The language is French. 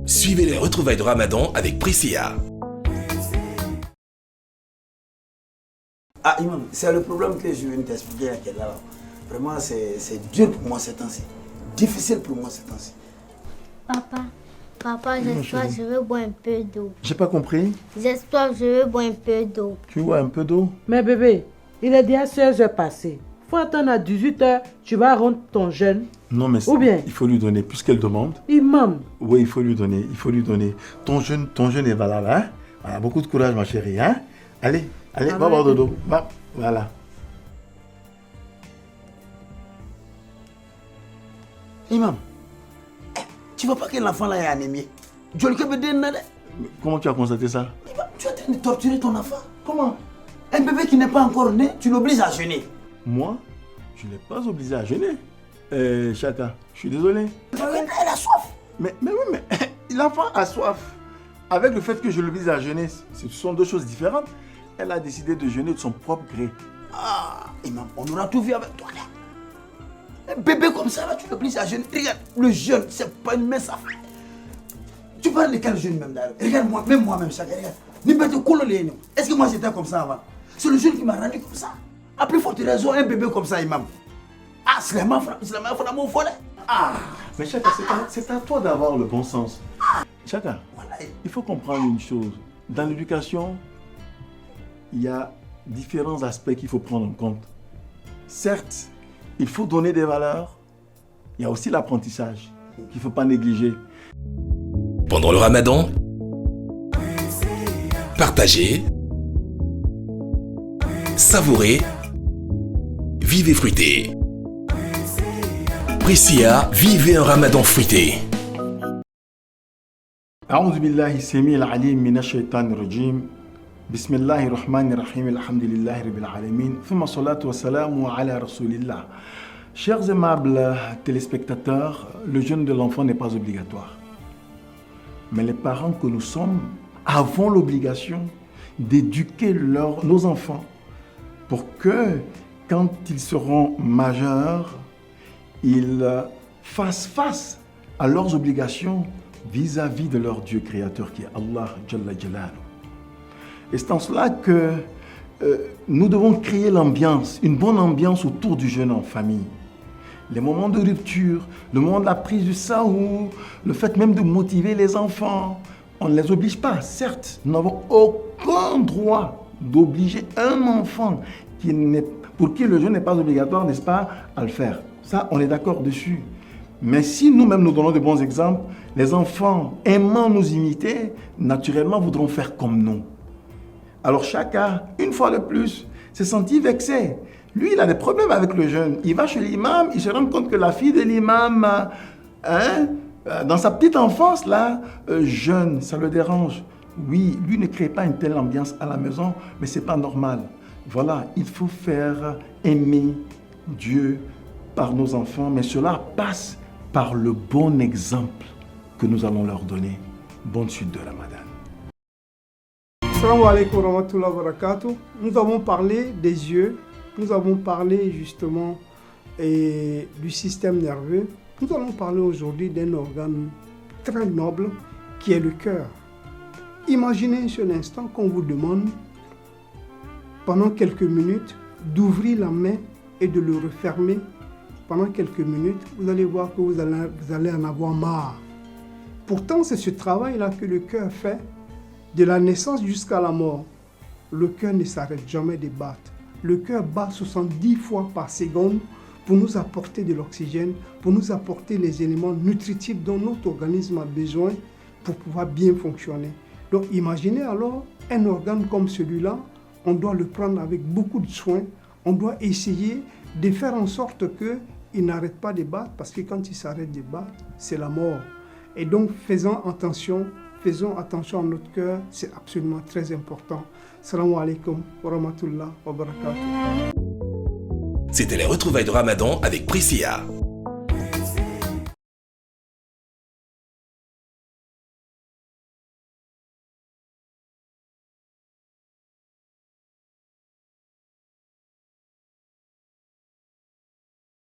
Suivez les retrouvailles de Ramadan avec Priscilla. Ah, Imam, c'est le problème que je viens de t'expliquer là. Vraiment, c'est dur pour moi ces temps-ci. Difficile pour moi ces temps-ci. Papa, j'espère que je veux boire un peu d'eau. J'ai pas compris. J'espère que je veux boire un peu d'eau. Tu vois un peu d'eau? Mais bébé, il est déjà 16 heures passées. Faut attendre à 18 heures, tu vas rendre ton jeûne. Non, mais Ou bien il faut lui donner, puisqu'elle demande. Imam. Oui, il faut lui donner. Ton jeûne est valable, hein? Voilà, beaucoup de courage, ma chérie, hein? Allez, va boire de l'eau. Va, voilà. Imam, tu vois pas que l'enfant là est anémié? Comment tu as constaté ça? Imam, tu es en train de torturer ton enfant. Comment? Un bébé qui n'est pas encore né, tu l'obliges à jeûner. Moi, je ne l'ai pas obligé à jeûner. Chata, je suis désolé. Elle a soif. Mais oui, mais l'enfant a soif. Avec le fait que je l'oblige à jeûner, ce sont deux choses différentes. Elle a décidé de jeûner de son propre gré. Ah, Imam, on aura tout vu avec toi là. Un bébé comme ça, là, tu l'obliges à jeûner. Regarde, le jeûne, c'est pas une mince affaire. Tu parles de quel jeûne même d'ailleurs? Regarde, même moi-même, chacun, regarde. Est-ce que moi j'étais comme ça avant? C'est le jeûne qui m'a rendu comme ça. A plus forte raison, un bébé comme ça, Imam. Ah, c'est la mon folle. Ah. Mais Chaka, c'est à toi d'avoir le bon sens. Chaka, il faut comprendre une chose. Dans l'éducation, il y a différents aspects qu'il faut prendre en compte. Certes, il faut donner des valeurs. Il y a aussi l'apprentissage qu'il ne faut pas négliger. Pendant le Ramadan, partagez, savourez, vivez fruité. Priscilla, vivez un Ramadan fruité. أعوذ بالله السميع العليم من الشيطان الرجيم بسم الله الرحمن الرحيم الحمد لله رب العالمين ثم الصلاة والسلام على رسول الله. Chers aimables téléspectateurs, le jeûne de l'enfant n'est pas obligatoire. Mais les parents que nous sommes avons l'obligation d'éduquer nos enfants pour que, quand ils seront majeurs, ils fassent face à leurs obligations vis-à-vis de leur Dieu créateur qui est Allah Jalla Jalaluhu. Et c'est en cela que nous devons créer l'ambiance, une bonne ambiance autour du jeûne en famille. Les moments de rupture, le moment de la prise du saour, le fait même de motiver les enfants. On ne les oblige pas, certes. Nous n'avons aucun droit d'obliger un enfant pour qui le jeûne n'est pas obligatoire, n'est-ce pas, à le faire. Ça, on est d'accord dessus. Mais si nous-mêmes nous donnons de bons exemples, les enfants aimant nous imiter, naturellement voudront faire comme nous. Alors chacun, une fois de plus, s'est senti vexé. Lui, il a des problèmes avec le jeûne. Il va chez l'imam, il se rend compte que la fille de l'imam, dans sa petite enfance, là, jeûne, ça le dérange. Oui, lui ne crée pas une telle ambiance à la maison, mais ce n'est pas normal. Voilà, il faut faire aimer Dieu par nos enfants, mais cela passe par le bon exemple que nous allons leur donner. Bonne suite de Ramadan. Assalamu alaikum wa rahmatullahi wa barakatuh. Nous avons parlé des yeux, nous avons parlé justement du système nerveux. Nous allons parler aujourd'hui d'un organe très noble qui est le cœur. Imaginez un seul instant qu'on vous demande pendant quelques minutes d'ouvrir la main et de le refermer pendant quelques minutes. Vous allez voir que vous allez en avoir marre. Pourtant, c'est ce travail-là que le cœur fait de la naissance jusqu'à la mort. Le cœur ne s'arrête jamais de battre. Le cœur bat 70 fois par seconde pour nous apporter de l'oxygène, pour nous apporter les éléments nutritifs dont notre organisme a besoin pour pouvoir bien fonctionner. Donc imaginez alors un organe comme celui-là, on doit le prendre avec beaucoup de soin, on doit essayer de faire en sorte qu'il n'arrête pas de battre, parce que quand il s'arrête de battre, c'est la mort. Et donc faisons attention à notre cœur, c'est absolument très important. Assalamu alaikum wa rahmatullah wa barakatuh. C'était les retrouvailles de Ramadan avec Priscilla.